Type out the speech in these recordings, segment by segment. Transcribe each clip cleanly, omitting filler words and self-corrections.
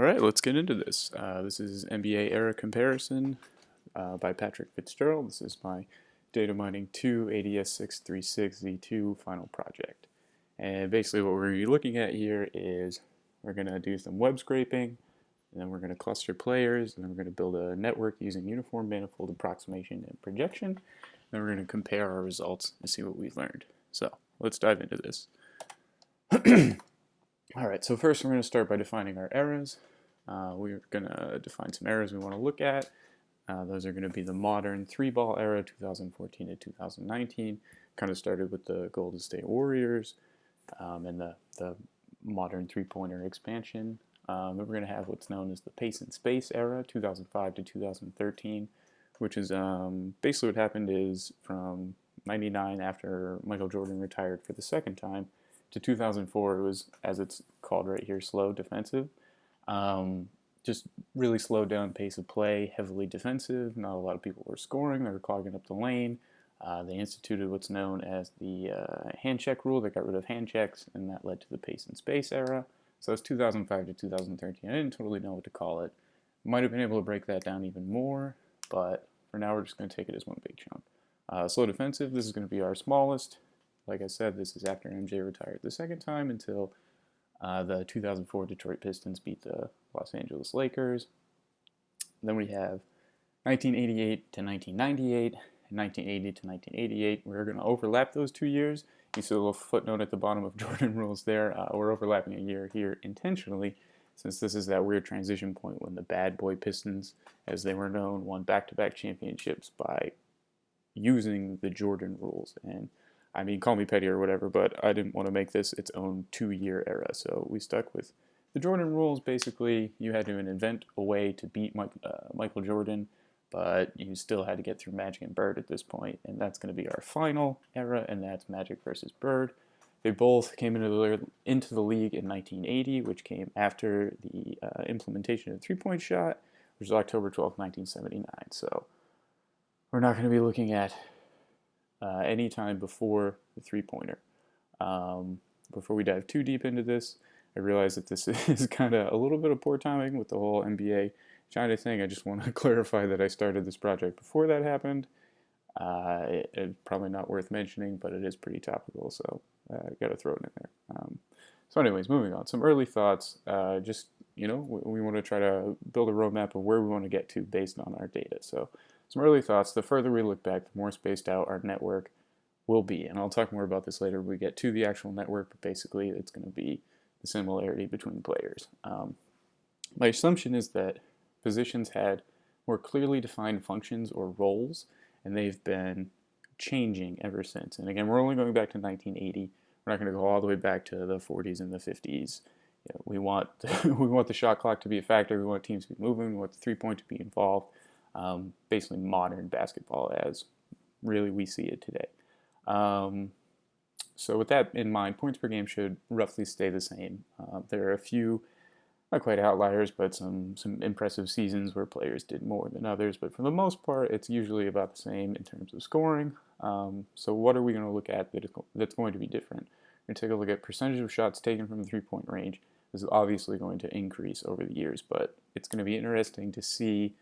All right, let's get into this. This is NBA era comparison by Patrick Fitzgerald. This is my Data Mining 2 ADS636Z2 final project. And basically what we're going to be looking at here is we're going to do some web scraping, and then we're going to cluster players, and then we're going to build a network using uniform manifold approximation and projection. And then we're going to compare our results and see what we've learned. So let's dive into this. All right, so first we're going to start by defining our eras. We're going to define some eras we want to look at. Those are going to be the modern three-ball era, 2014 to 2019. Kind of started with the Golden State Warriors and the modern three-pointer expansion. Then we're going to have what's known as the pace and space era, 2005 to 2013, which is basically what happened is from 99 after Michael Jordan retired for the second time to 2004, it was, as it's called right here, slow defensive. Just really slowed down pace of play, heavily defensive. Not a lot of people were scoring. They were clogging up the lane. They instituted what's known as the hand check rule. They got rid of hand checks, and that led to the pace and space era. So it's 2005 to 2013. I didn't totally know what to call it. Might have been able to break that down even more, but for now we're just going to take it as one big chunk. Slow defensive, this is going to be our smallest. Like I said, this is after MJ retired the second time until the 2004 Detroit Pistons beat the Los Angeles Lakers. Then we have 1988 to 1998 and 1980 to 1988. We're going to overlap those 2 years. You see a little footnote at the bottom of Jordan rules there. We're overlapping a year here intentionally, since this is that weird transition point when the bad boy Pistons, as they were known, won back-to-back championships by using the Jordan rules. And I mean, call me petty or whatever, but I didn't want to make this its own 2-year era, so we stuck with the Jordan rules. Basically, you had to invent a way to beat Michael Jordan, but you still had to get through Magic and Bird at this point, and that's going to be our final era, and that's Magic versus Bird. They both came into the league in 1980, which came after the implementation of the three-point shot, which was October 12, 1979. So we're not going to be looking at any time before the three-pointer. Before we dive too deep into this, I realize that this is kind of a little bit of poor timing with the whole NBA China thing. I just want to clarify that I started this project before that happened. It's probably not worth mentioning, but it is pretty topical, so I got to throw it in there. So anyways, moving on. Some early thoughts. Just, we want to try to build a roadmap of where we want to get to based on our data. So some early thoughts. The further we look back, the more spaced out our network will be. And I'll talk more about this later when we get to the actual network, but basically it's going to be the similarity between players. My assumption is that positions had more clearly defined functions or roles, and they've been changing ever since. And again, we're only going back to 1980. We're not going to go all the way back to the 40s and the 50s. We want the shot clock to be a factor. We want teams to be moving. We want the three-point to be involved. Basically modern basketball as really we see it today. So with that in mind, points per game should roughly stay the same. There are a few, not quite outliers, but some impressive seasons where players did more than others. But for the most part, it's usually about the same in terms of scoring. So what are we going to look at that's going to be different? We're going to take a look at percentage of shots taken from the three-point range. This is obviously going to increase over the years, but it's going to be interesting to see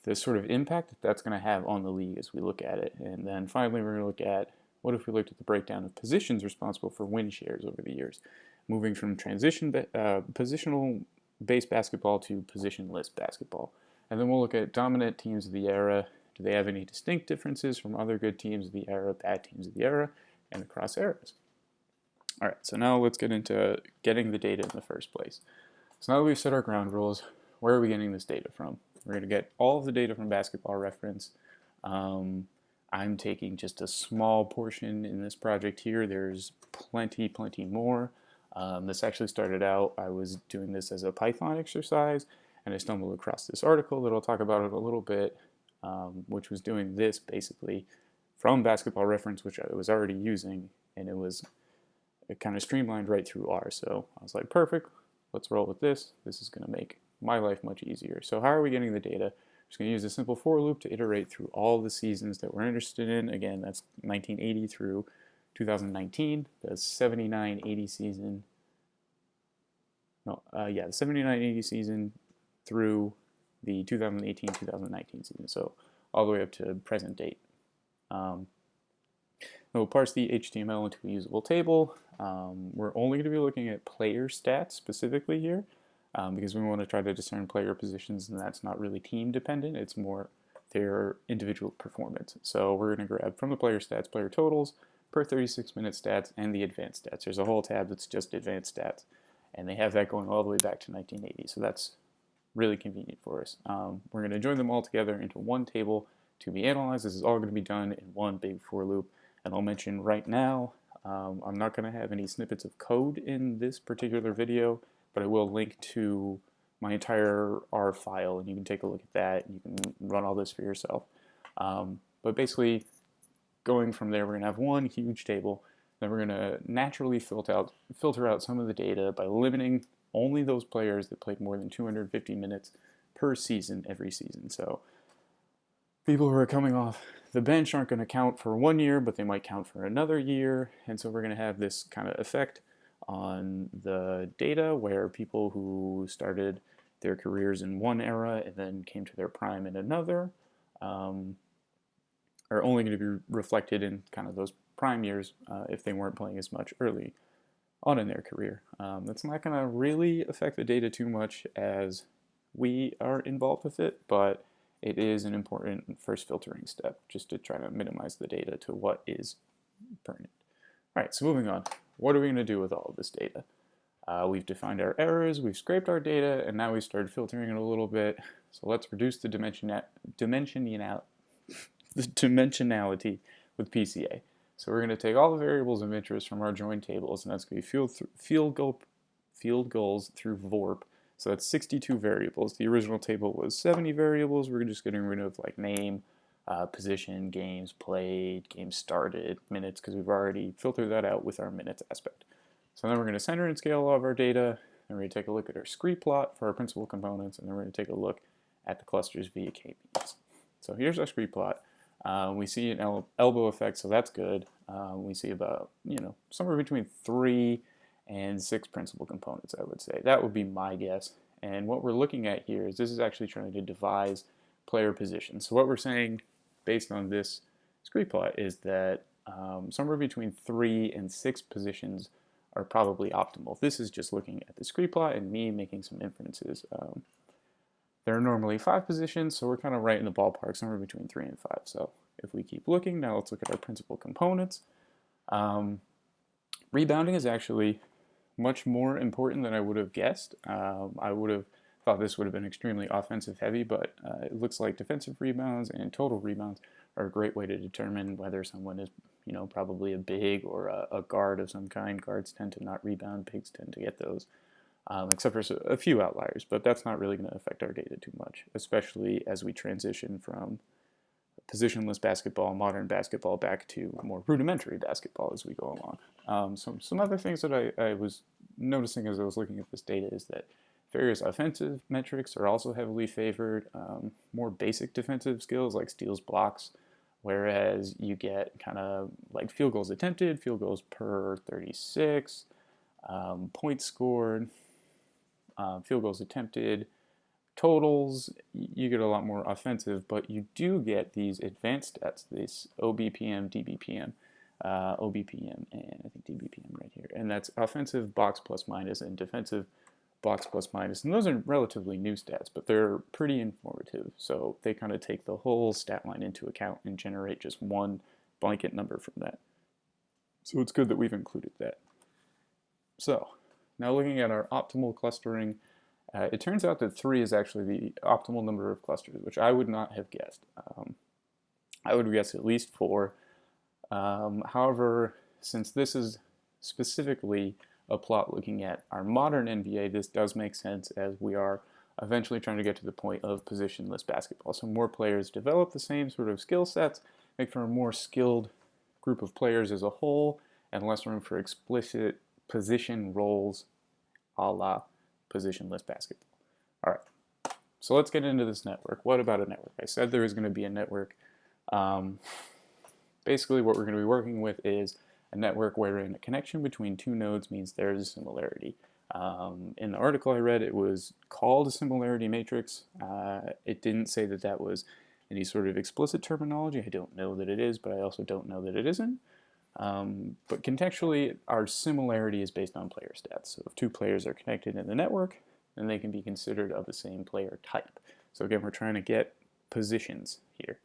the sort of impact that's going to have on the league as we look at it. And then finally, we're going to look at what if we looked at the breakdown of positions responsible for win shares over the years, moving from positional-based basketball to positionless basketball. And then we'll look at dominant teams of the era. Do they have any distinct differences from other good teams of the era, bad teams of the era, and across eras? All right, so now let's get into getting the data in the first place. So now that we've set our ground rules, where are we getting this data from? We're going to get all of the data from Basketball Reference. I'm taking just a small portion in this project here. There's plenty more. This actually started out, I was doing this as a Python exercise, and I stumbled across this article that I'll talk about it a little bit, which was doing this basically from Basketball Reference, which I was already using, and it kind of streamlined right through R. So I was like, perfect, let's roll with this. This is going to make my life much easier. So how are we getting the data? We're just going to use a simple for loop to iterate through all the seasons that we're interested in. Again, that's 1980 through 2019, the 79-80 season. yeah, the 79-80 season through the 2018-2019 season, so all the way up to present date. We'll parse the HTML into a usable table. We're only going to be looking at player stats specifically here because we want to try to discern player positions, and that's not really team dependent. It's more their individual performance. So we're going to grab from the player stats, player totals, per 36-minute stats, and the advanced stats. There's a whole tab that's just advanced stats, and they have that going all the way back to 1980. So that's really convenient for us. We're going to join them all together into one table to be analyzed. This is all going to be done in one big for loop. And I'll mention right now, I'm not going to have any snippets of code in this particular video, but I will link to my entire R file, and you can take a look at that, and you can run all this for yourself. But basically, going from there, we're going to have one huge table. Then we're going to naturally filter out some of the data by limiting only those players that played more than 250 minutes per season every season. So people who are coming off the bench aren't going to count for 1 year, but they might count for another year. And so we're going to have this kind of effect on the data where people who started their careers in one era and then came to their prime in another are only going to be reflected in kind of those prime years if they weren't playing as much early on in their career. That's not going to really affect the data too much as we are involved with it, but it is an important first filtering step just to try to minimize the data to what is pertinent. All right, so moving on. What are we going to do with all of this data? We've defined our errors, we've scraped our data, and now we started filtering it a little bit. So let's reduce the dimensionality with PCA. So we're going to take all the variables of interest from our joined tables, and that's going to be field goals through VORP. So that's 62 variables. The original table was 70 variables. We're just getting rid of like name, position, games played, games started, minutes, because we've already filtered that out with our minutes aspect. So then we're going to center and scale all of our data, and we're going to take a look at our scree plot for our principal components, and then we're going to take a look at the clusters via k-means. So here's our scree plot. We see an elbow effect, so that's good. We see about, somewhere between 3 and 6 principal components, I would say. That would be my guess. And what we're looking at here is this is actually trying to devise player positions. So what we're saying based on this scree plot is that somewhere between 3 and 6 positions are probably optimal. This is just looking at the scree plot and me making some inferences. There are normally 5 positions, so we're kind of right in the ballpark, somewhere between 3 and 5. So if we keep looking, now let's look at our principal components. Rebounding is actually much more important than I would have guessed. I would have thought this would have been extremely offensive heavy, but it looks like defensive rebounds and total rebounds are a great way to determine whether someone is, probably a big or a guard of some kind. Guards tend to not rebound, bigs tend to get those, except for a few outliers, but that's not really going to affect our data too much, especially as we transition from positionless basketball, modern basketball, back to more rudimentary basketball as we go along. Some other things that I was noticing as I was looking at this data is that various offensive metrics are also heavily favored. More basic defensive skills like steals, blocks, whereas you get kind of like field goals attempted, field goals per 36, points scored, field goals attempted, totals, you get a lot more offensive, but you do get these advanced stats, this OBPM, DBPM, OBPM, and I think DBPM right here. And that's offensive box plus minus and defensive box plus minus. And those are relatively new stats, but they're pretty informative. So they kind of take the whole stat line into account and generate just one blanket number from that. So it's good that we've included that. So now looking at our optimal clustering, it turns out that 3 is actually the optimal number of clusters, which I would not have guessed. I would guess at least 4. However, since this is specifically a plot looking at our modern NBA, this does make sense as we are eventually trying to get to the point of positionless basketball. So more players develop the same sort of skill sets, make for a more skilled group of players as a whole, and less room for explicit position roles a la positionless basketball. All right, so let's get into this network. What about a network? I said there was going to be a network. Basically, what we're going to be working with is a network wherein a connection between 2 nodes means there's a similarity. In the article I read, it was called a similarity matrix. It didn't say that that was any sort of explicit terminology. I don't know that it is, but I also don't know that it isn't. But contextually, our similarity is based on player stats. So if two players are connected in the network, then they can be considered of the same player type. So again, we're trying to get positions here.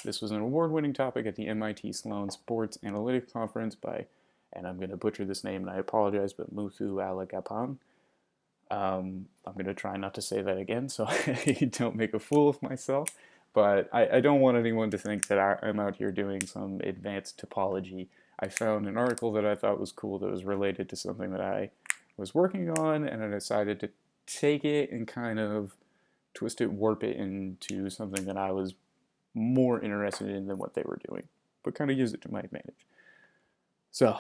This was an award-winning topic at the MIT Sloan Sports Analytics Conference by, and I'm going to butcher this name and I apologize, but Muthu Alagapang. I'm going to try not to say that again so I don't make a fool of myself. But I don't want anyone to think that I'm out here doing some advanced topology. I found an article that I thought was cool that was related to something that I was working on, and I decided to take it and kind of twist it, warp it into something that I was more interested in than what they were doing, but kind of use it to my advantage. So,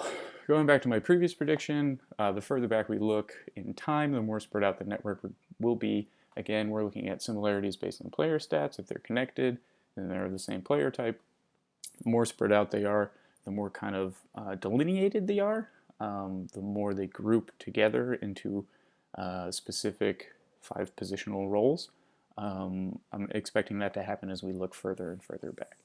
going back to my previous prediction, the further back we look in time, the more spread out the network will be. Again, we're looking at similarities based on player stats. If they're connected, then they're the same player type. The more spread out they are, the more kind of delineated they are, the more they group together into specific 5 positional roles. I'm expecting that to happen as we look further and further back.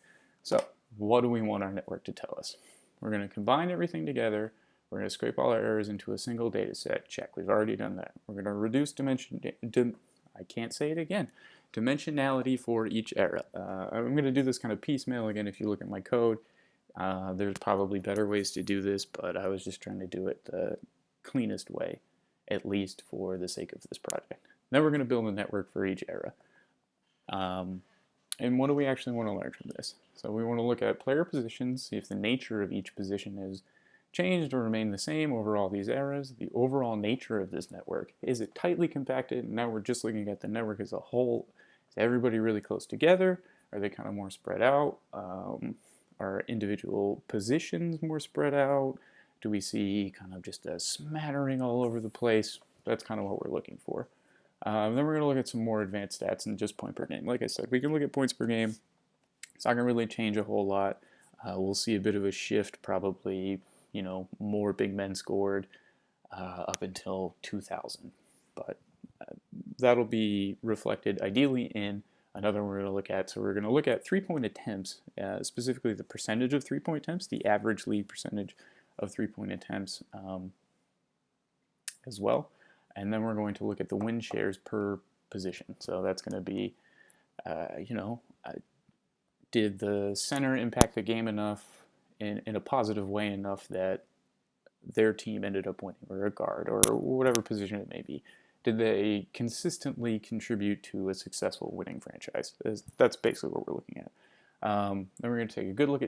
So, what do we want our network to tell us? We're going to combine everything together. We're going to scrape all our errors into a single data set. Check, we've already done that. We're going to reduce I can't say it again, dimensionality for each error. I'm going to do this kind of piecemeal again. If you look at my code, there's probably better ways to do this, but I was just trying to do it the cleanest way, at least for the sake of this project. Then we're going to build a network for each era. And what do we actually want to learn from this? So we want to look at player positions, see if the nature of each position is changed or remained the same over all these eras. The overall nature of this network, is it tightly compacted? Now we're just looking at the network as a whole. Is everybody really close together? Are they kind of more spread out? Are individual positions more spread out? Do we see kind of just a smattering all over the place? That's kind of what we're looking for. Then we're going to look at some more advanced stats than just point per game. Like I said, we can look at points per game. It's not going to really change a whole lot. We'll see a bit of a shift probably, more big men scored up until 2000. But that'll be reflected ideally in another one we're going to look at. So we're going to look at 3-point attempts, specifically the percentage of 3-point attempts, the average league percentage of 3-point attempts as well. And then we're going to look at the win shares per position. So that's going to be, did the center impact the game enough in a positive way enough that their team ended up winning, or a guard, or whatever position it may be? Did they consistently contribute to a successful winning franchise? That's basically what we're looking at. Then we're going to take a good look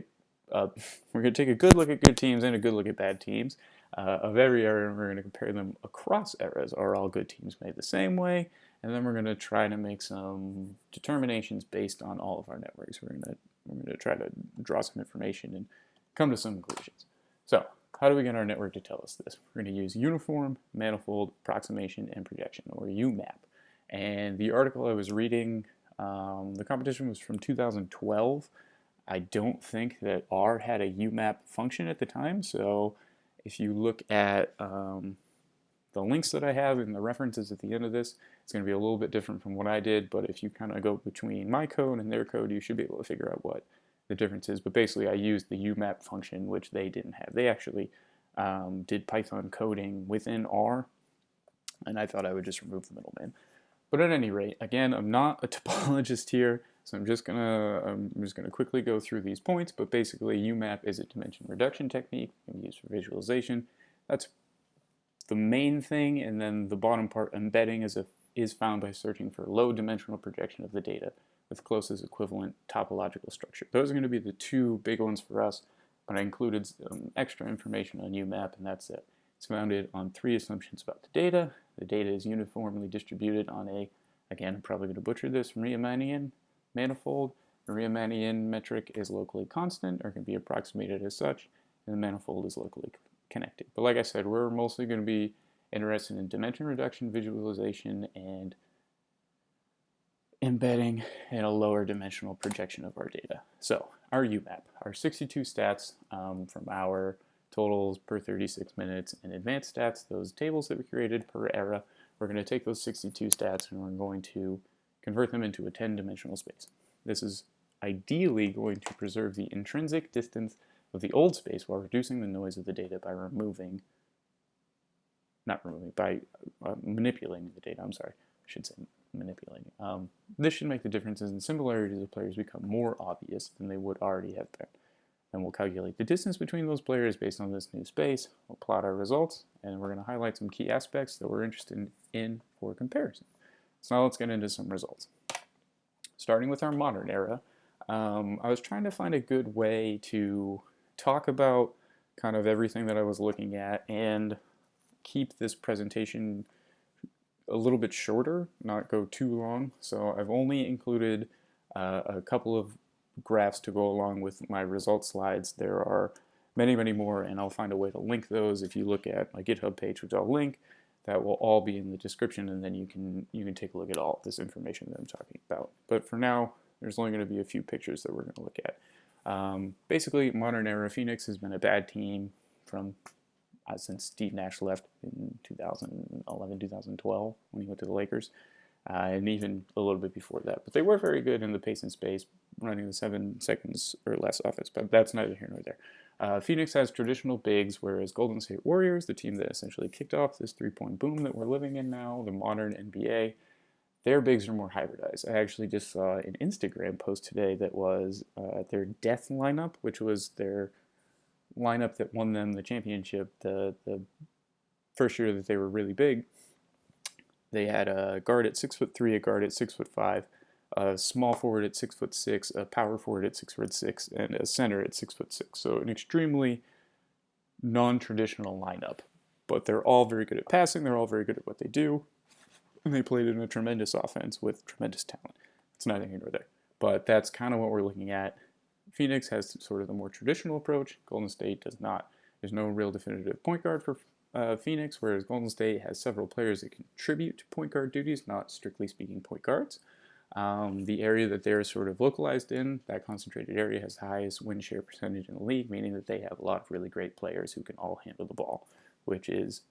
at good teams and a good look at bad teams of every era, and we're going to compare them across eras. Are all good teams made the same way? And then we're going to try to make some determinations based on all of our networks. We're going to try to draw some information and come to some conclusions. So, how do we get our network to tell us this? We're going to use uniform, manifold, approximation, and projection, or UMAP. And the article I was reading, the competition was from 2012. I don't think that R had a UMAP function at the time, so if you look at the links that I have and the references at the end of this, it's going to be a little bit different from what I did, but if you kind of go between my code and their code, you should be able to figure out what the difference is. But basically, I used the UMAP function, which they didn't have. They actually did Python coding within R, and I thought I would just remove the middleman. But at any rate, again, I'm not a topologist here, so I'm just gonna quickly go through these points. But basically, UMAP is a dimension reduction technique it can be used for visualization. That's the main thing, and then the bottom part, embedding, is found by searching for low dimensional projection of the data with closest equivalent topological structure. Those are going to be the two big ones for us, but I included some extra information on UMAP, and that's it. It's founded on 3 assumptions about the data. The data is uniformly distributed on again, I'm probably going to butcher this, Riemannian manifold. The Riemannian metric is locally constant, or can be approximated as such, and the manifold is locally connected. But like I said, we're mostly going to be interested in dimension reduction, visualization, and embedding in a lower dimensional projection of our data. So our UMAP, our 62 stats from our totals per 36 minutes, and advanced stats, those tables that we created per era. We're going to take those 62 stats and we're going to convert them into a 10-dimensional space. This is ideally going to preserve the intrinsic distance of the old space while reducing the noise of the data by manipulating the data. I should say manipulating. This should make the differences and similarities of players become more obvious than they would already have been. And we'll calculate the distance between those players based on this new space. We'll plot our results, and we're going to highlight some key aspects that we're interested in for comparison. So now let's get into some results. Starting with our modern era, I was trying to find a good way to talk about kind of everything that I was looking at and keep this presentation a little bit shorter, not go too long. So I've only included a couple of graphs to go along with my results slides. There are many, many more, and I'll find a way to link those. If you look at my GitHub page, which I'll link, that will all be in the description, and then you can take a look at all this information that I'm talking about. But for now, there's only going to be a few pictures that we're going to look at. Basically, modern era Phoenix has been a bad team from since Steve Nash left in 2011, 2012 when he went to the Lakers, and even a little bit before that. But they were very good in the pace and space, running the 7 seconds or less offense, but that's neither here nor there. Phoenix has traditional bigs, whereas Golden State Warriors, the team that essentially kicked off this three-point boom that we're living in now, the modern NBA, their bigs are more hybridized. I actually just saw an Instagram post today that was their death lineup, which was their lineup that won them the championship the first year that they were really big. They had a guard at 6'3", a guard at 6'5", a small forward at 6'6", a power forward at 6'6", and a center at 6'6". So an extremely non-traditional lineup, but they're all very good at passing. They're all very good at what they do, and they played in a tremendous offense with tremendous talent. It's neither here nor there, but that's kind of what we're looking at. Phoenix has sort of the more traditional approach. Golden State does not. There's no real definitive point guard for Phoenix, whereas Golden State has several players that contribute to point guard duties, not strictly speaking point guards. The area that they're sort of localized in, that concentrated area, has the highest win share percentage in the league, meaning that they have a lot of really great players who can all handle the ball, which is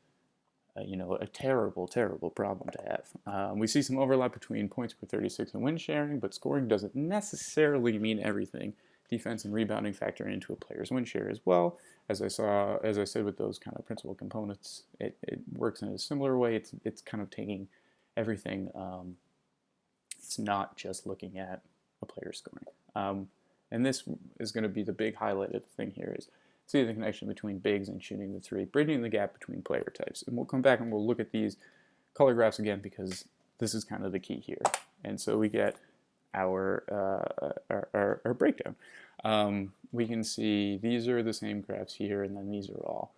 a terrible, terrible problem to have. We see some overlap between points per 36 and win sharing, but scoring doesn't necessarily mean everything. Defense and rebounding factor into a player's win share as well. As I said with those kind of principal components, it works in a similar way. It's kind of taking everything. It's not just looking at a player scoring. And this is going to be the big highlight of the thing here is see the connection between bigs and shooting the three, bridging the gap between player types. And we'll come back and we'll look at these color graphs again because this is kind of the key here. And so we get our breakdown. We can see these are the same graphs here, and then these are all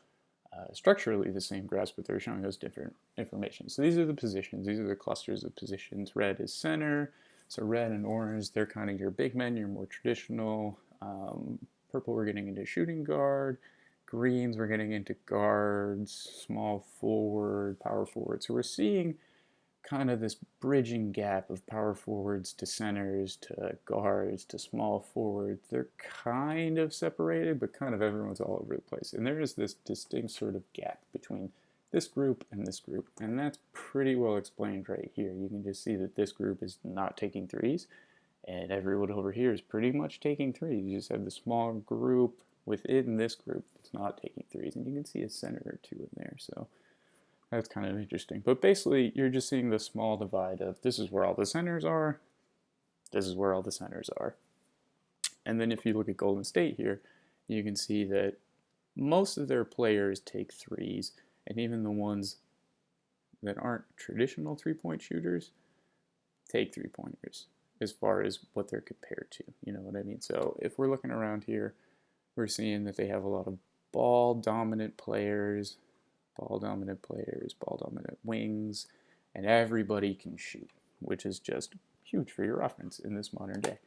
structurally the same graphs, but they're showing us different information. So these are the positions. These are the clusters of positions. Red is center. So red and orange, they're kind of your big men, your more traditional. Purple, we're getting into shooting guard. Greens, we're getting into guards, small forward, power forward. So we're seeing kind of this bridging gap of power forwards to centers to guards to small forwards. They're kind of separated, but kind of everyone's all over the place. And there is this distinct sort of gap between this group and this group. And that's pretty well explained right here. You can just see that this group is not taking threes, and everyone over here is pretty much taking threes. You just have the small group within this group that's not taking threes. And you can see a center or two in there. So that's kind of interesting. But basically, you're just seeing the small divide of this is where all the centers are, this is where all the centers are. And then if you look at Golden State here, you can see that most of their players take threes, and even the ones that aren't traditional three-point shooters take three-pointers as far as what they're compared to. You know what I mean? So if we're looking around here, we're seeing that they have a lot of ball-dominant players, ball-dominant wings, and everybody can shoot, which is just huge for your offense in this modern day.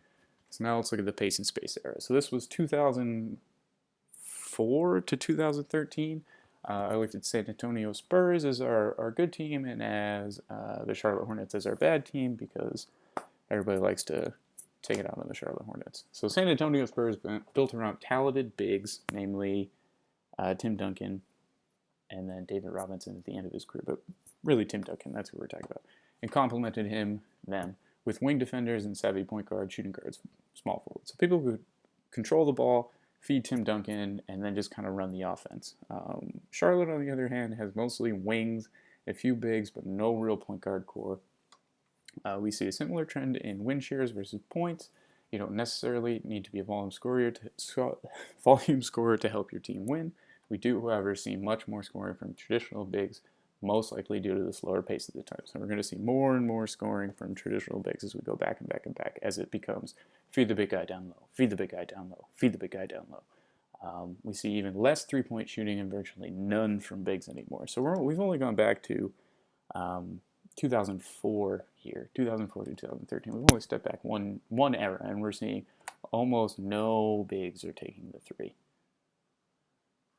So now let's look at the pace and space era. So this was 2004 to 2013. I looked at San Antonio Spurs as our good team and as the Charlotte Hornets as our bad team because everybody likes to take it out on the Charlotte Hornets. So San Antonio Spurs built around talented bigs, namely Tim Duncan, and then David Robinson at the end of his career, but really Tim Duncan, that's who we're talking about, and complemented them, with wing defenders and savvy point guards, shooting guards, small forwards. So people who control the ball, feed Tim Duncan, and then just kind of run the offense. Charlotte, on the other hand, has mostly wings, a few bigs, but no real point guard core. We see a similar trend in win shares versus points. You don't necessarily need to be a volume scorer to help your team win. We do, however, see much more scoring from traditional bigs, most likely due to the slower pace of the time. So we're going to see more and more scoring from traditional bigs as we go back and back and back, as it becomes feed the big guy down low, feed the big guy down low, feed the big guy down low. We see even less three-point shooting and virtually none from bigs anymore. So we've only gone back to 2004 here, 2004 to 2013. We've only stepped back one era, and we're seeing almost no bigs are taking the three.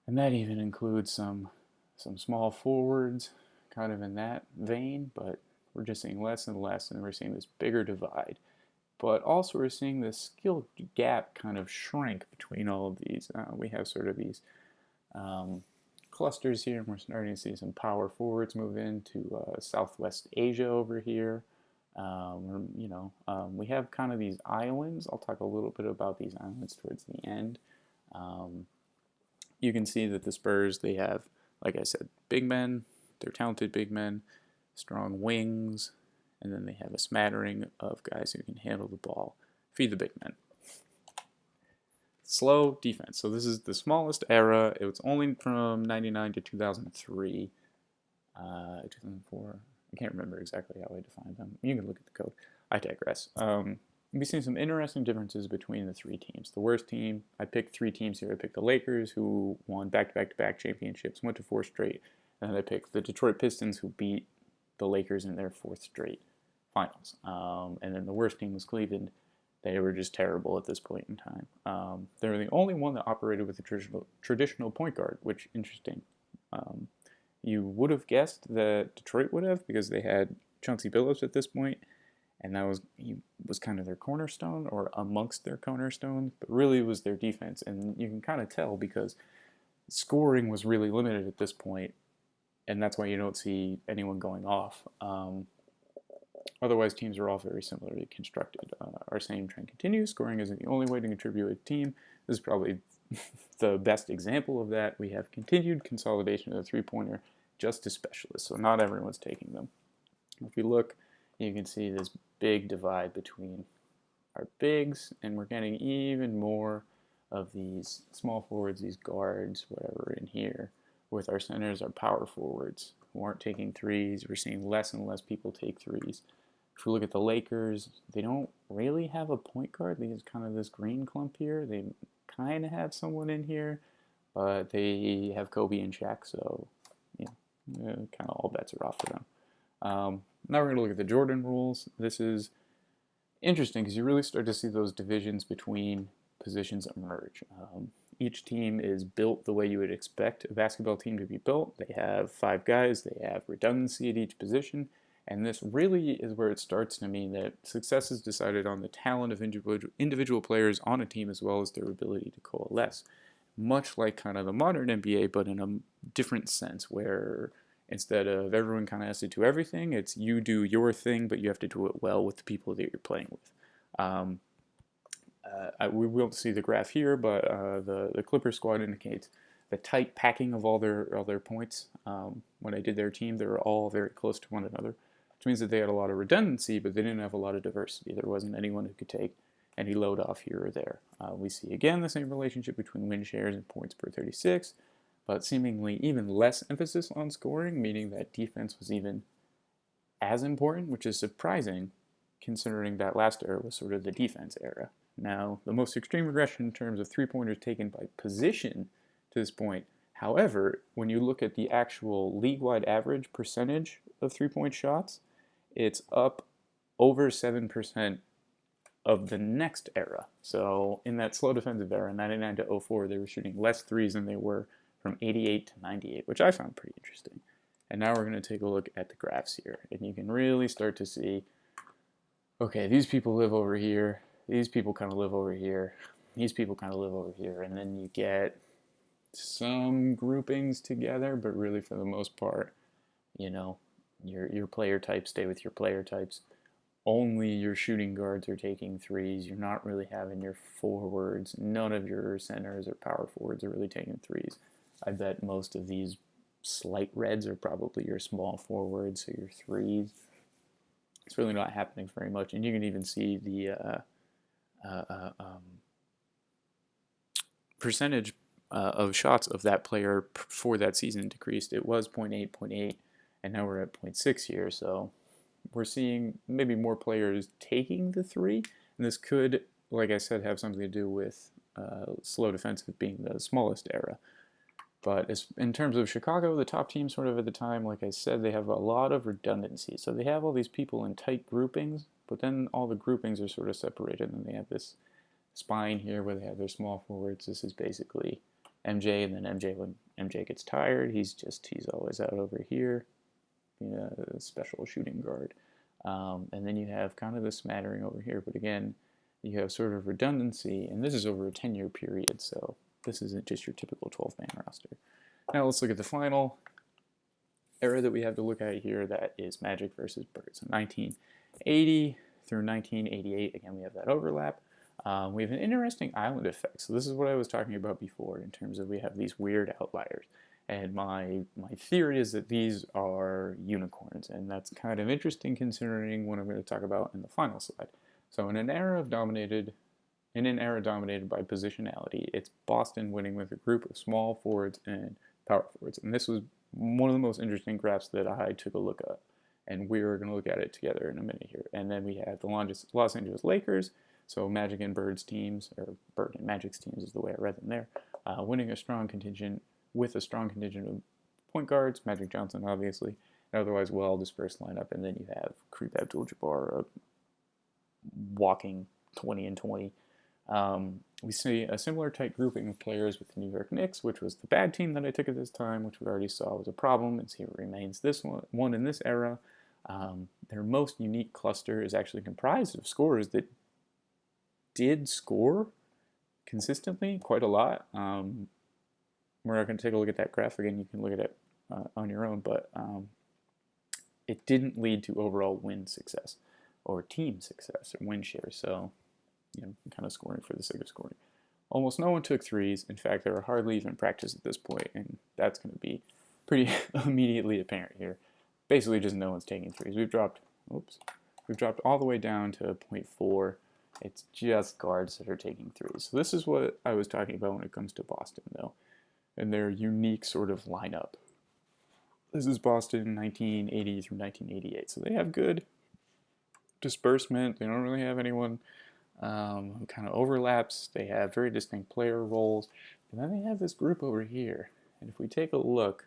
And that even includes some small forwards, kind of in that vein, but we're just seeing less and less, and we're seeing this bigger divide. But also we're seeing this skill gap kind of shrink between all of these. We have sort of these clusters here, and we're starting to see some power forwards move into Southwest Asia over here. We have kind of these islands. I'll talk a little bit about these islands towards the end. You can see that the Spurs, they have, like I said, big men. They're talented big men, strong wings, and then they have a smattering of guys who can handle the ball, feed the big men. Slow defense. So this is the smallest era. It was only from 99 to 2003, 2004. I can't remember exactly how I defined them. You can look at the code. I digress. We've seen some interesting differences between the three teams. The worst team, I picked three teams here. I picked the Lakers, who won back-to-back championships, went to four straight. And then I picked the Detroit Pistons, who beat the Lakers in their fourth straight finals. And then the worst team was Cleveland. They were just terrible at this point in time. They were the only one that operated with a traditional point guard, which interesting. You would have guessed that Detroit would have, because they had Chauncey Billups at this point, and he was kind of their cornerstone, or amongst their cornerstones, but really it was their defense. And you can kind of tell because scoring was really limited at this point, and that's why you don't see anyone going off. Otherwise, teams are all very similarly constructed. Our same trend continues. Scoring isn't the only way to contribute to a team. This is probably the best example of that. We have continued consolidation of the three-pointer just to specialists, so not everyone's taking them. If you look, you can see this big divide between our bigs, and we're getting even more of these small forwards, these guards, whatever, in here, with our centers, our power forwards, who aren't taking threes. We're seeing less and less people take threes. If we look at the Lakers, they don't really have a point guard. They just kind of this green clump here. They kind of have someone in here, but they have Kobe and Shaq, so kind of all bets are off for them. Now we're going to look at the Jordan rules. This is interesting because you really start to see those divisions between positions emerge. Each team is built the way you would expect a basketball team to be built. They have 5 guys. They have redundancy at each position. And this really is where it starts to mean that success is decided on the talent of individual players on a team as well as their ability to coalesce. Much like kind of the modern NBA, but in a different sense, where instead of everyone kind of has to do everything, it's you do your thing, but you have to do it well with the people that you're playing with. We won't see the graph here, but the Clipper squad indicates the tight packing of all their points. When I did their team, they were all very close to one another, which means that they had a lot of redundancy, but they didn't have a lot of diversity. There wasn't anyone who could take any load off here or there. We see again the same relationship between win shares and points per 36, but seemingly even less emphasis on scoring, meaning that defense was even as important, which is surprising considering that last era was sort of the defense era. Now, the most extreme regression in terms of three-pointers taken by position to this point, however, when you look at the actual league-wide average percentage of three-point shots, it's up over 7% of the next era. So in that slow defensive era, 99 to 04, they were shooting less threes than they were from 88 to 98, which I found pretty interesting. And now we're going to take a look at the graphs here, and you can really start to see, okay, these people live over here, these people kind of live over here, these people kind of live over here, and then you get some groupings together, but really for the most part, you know, your player types stay with your player types. Only your shooting guards are taking threes. You're not really having your forwards. None of your centers or power forwards are really taking threes. I bet most of these slight reds are probably your small forwards, so your threes. It's really not happening very much, and you can even see the percentage of shots of that player for that season decreased. It was 0.8, 0.8, and now we're at 0.6 here. So we're seeing maybe more players taking the three, and this could, like I said, have something to do with slow defensive being the smallest era. But in terms of Chicago, the top team sort of at the time, like I said, they have a lot of redundancy. So they have all these people in tight groupings, but then all the groupings are sort of separated, and they have this spine here where they have their small forwards. This is basically MJ, and then MJ, when MJ gets tired, he's always out over here, a special shooting guard. And then you have kind of the smattering over here, but again, you have sort of redundancy, and this is over a 10-year period, so this isn't just your typical 12-man roster. Now let's look at the final era that we have to look at here. That is Magic versus Bird. So 1980 through 1988, again, we have that overlap. We have an interesting island effect. So this is what I was talking about before in terms of we have these weird outliers. And my theory is that these are unicorns, and that's kind of interesting considering what I'm going to talk about in the final slide. So in an era dominated by positionality, it's Boston winning with a group of small forwards and power forwards. And this was one of the most interesting graphs that I took a look at, and we're going to look at it together in a minute here. And then we have the Los Angeles Lakers, so Magic and Bird's teams, or Bird and Magic's teams is the way I read them there, winning a strong contingent of point guards, Magic Johnson obviously, and otherwise well-dispersed lineup. And then you have Kareem Abdul-Jabbar walking 20 and 20. We see a similar tight grouping of players with the New York Knicks, which was the bad team that I took at this time, which we already saw was a problem, and here remains this one in this era. Their most unique cluster is actually comprised of scorers that did score consistently quite a lot. We're not going to take a look at that graph again. You can look at it on your own, but it didn't lead to overall win success or team success or win share. So, kind of scoring for the sake of scoring. Almost no one took threes. In fact, there are hardly even practice at this point, and that's going to be pretty immediately apparent here. Basically, just no one's taking threes. We've dropped all the way down to 0.4. It's just guards that are taking threes. So this is what I was talking about when it comes to Boston, though, and their unique sort of lineup. This is Boston 1980 through 1988. So they have good disbursement. They don't really have anyone who kind of overlaps. They have very distinct player roles. And then they have this group over here. And if we take a look,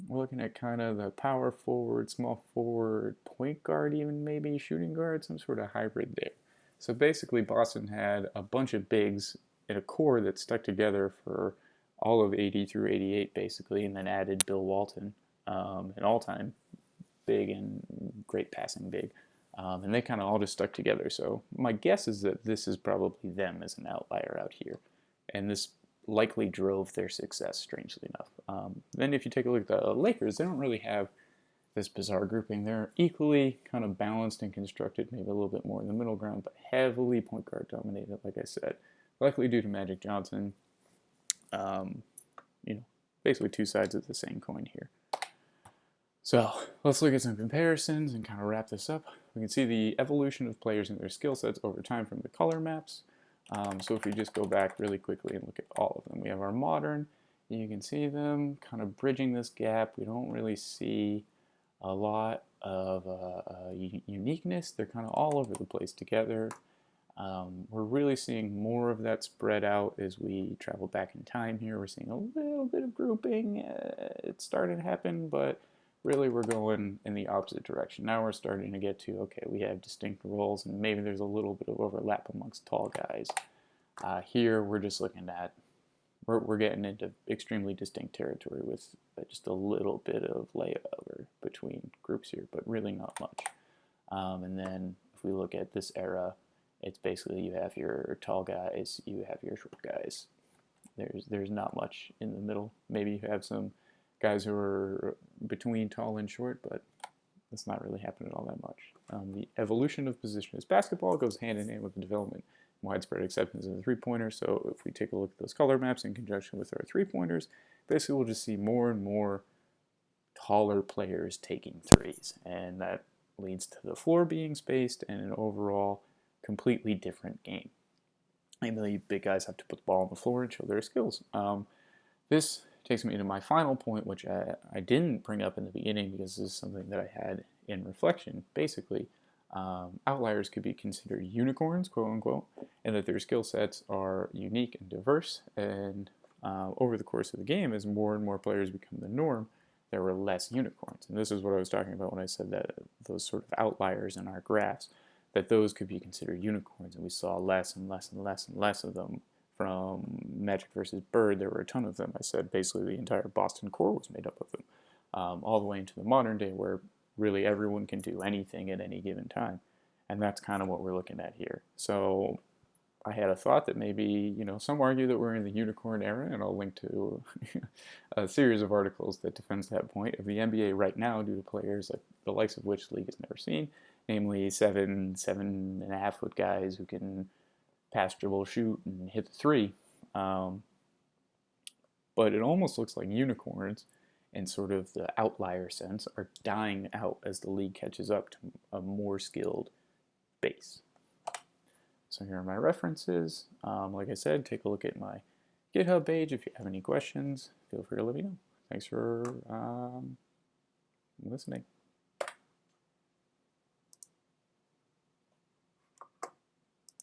we're looking at kind of the power forward, small forward, point guard, even maybe shooting guard, some sort of hybrid there. So basically, Boston had a bunch of bigs in a core that stuck together for all of 80 through 88, basically, and then added Bill Walton, an all-time big and great passing big. And they kind of all just stuck together. So my guess is that this is probably them as an outlier out here. And this likely drove their success, strangely enough. Then if you take a look at the Lakers, they don't really have this bizarre grouping. They're equally kind of balanced and constructed, maybe a little bit more in the middle ground, but heavily point guard dominated, like I said. Likely due to Magic Johnson. Basically two sides of the same coin here. So let's look at some comparisons and kind of wrap this up. We can see the evolution of players and their skill sets over time from the color maps. So if we just go back really quickly and look at all of them, we have our modern. You can see them kind of bridging this gap. We don't really see a lot of uniqueness. They're kind of all over the place together. We're really seeing more of that spread out as we travel back in time here. We're seeing a little bit of grouping. It's starting to happen, but really we're going in the opposite direction. Now we're starting to get to, okay, we have distinct roles, and maybe there's a little bit of overlap amongst tall guys. Here we're just looking at, we're getting into extremely distinct territory with just a little bit of layover between groups here, but really not much. And then if we look at this era, it's basically you have your tall guys, you have your short guys. there's not much in the middle. Maybe you have some guys who are between tall and short, but that's not really happening all that much. The evolution of positionless basketball goes hand in hand with the development and widespread acceptance of the three-pointer. So if we take a look at those color maps in conjunction with our three-pointers, basically we'll just see more and more taller players taking threes, and that leads to the floor being spaced and an overall completely different game. Namely, big guys have to put the ball on the floor and show their skills. This takes me to my final point, which I didn't bring up in the beginning because this is something that I had in reflection. Basically, outliers could be considered unicorns, quote unquote, and that their skill sets are unique and diverse. And over the course of the game, as more and more players become the norm, there were less unicorns. And this is what I was talking about when I said that those sort of outliers in our graphs, that those could be considered unicorns, and we saw less and less and less and less of them. From Magic versus Bird, there were a ton of them. I said basically the entire Boston core was made up of them, all the way into the modern day where really everyone can do anything at any given time. And that's kind of what we're looking at here. So I had a thought that maybe, some argue that we're in the unicorn era, and I'll link to a series of articles that defends that point of the NBA right now due to players like the likes of which the league has never seen, namely 7.5 foot guys who can pass, dribble, shoot, and hit the three. But it almost looks like unicorns, in sort of the outlier sense, are dying out as the league catches up to a more skilled base. So here are my references. Like I said, take a look at my GitHub page. If you have any questions, feel free to let me know. Thanks for listening.